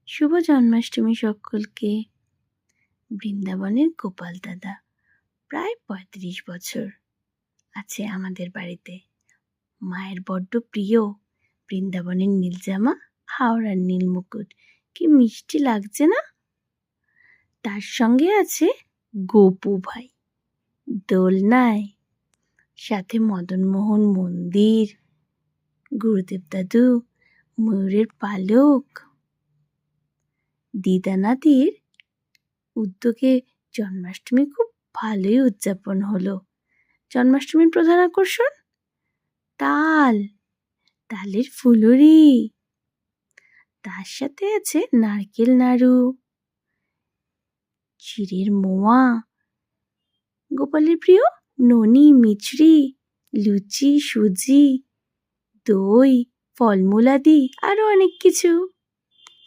শুভ জন্মাষ্টমী সকলকে। বৃন্দাবনের গোপাল দাদা প্রায় ৩৫ বছর আছে আমাদের বাড়িতে। মায়ের বড্ড প্রিয় বৃন্দাবনের নীলজামা, হাওড়ার নীল মুকুট। কি মিষ্টি লাগছে না? তার সঙ্গে আছে গোপু ভাই দোলনায়, সাথে মদনমোহন মন্দির, গুরুদেব দাদু, ময়ূরের পালক। দিদানাদির উদ্যোগে জন্মাষ্টমী খুব ভালোই উদযাপন হলো। জন্মাষ্টমীর প্রধান আকর্ষণ তালের ফুলুরি, তার সাথে আছে নারকেল নাড়ু, চিড়ের মোয়া, গোপালের প্রিয় ননি, মিছরি, লুচি, সুজি, দই, ফলমূল আদি আরো অনেক কিছু।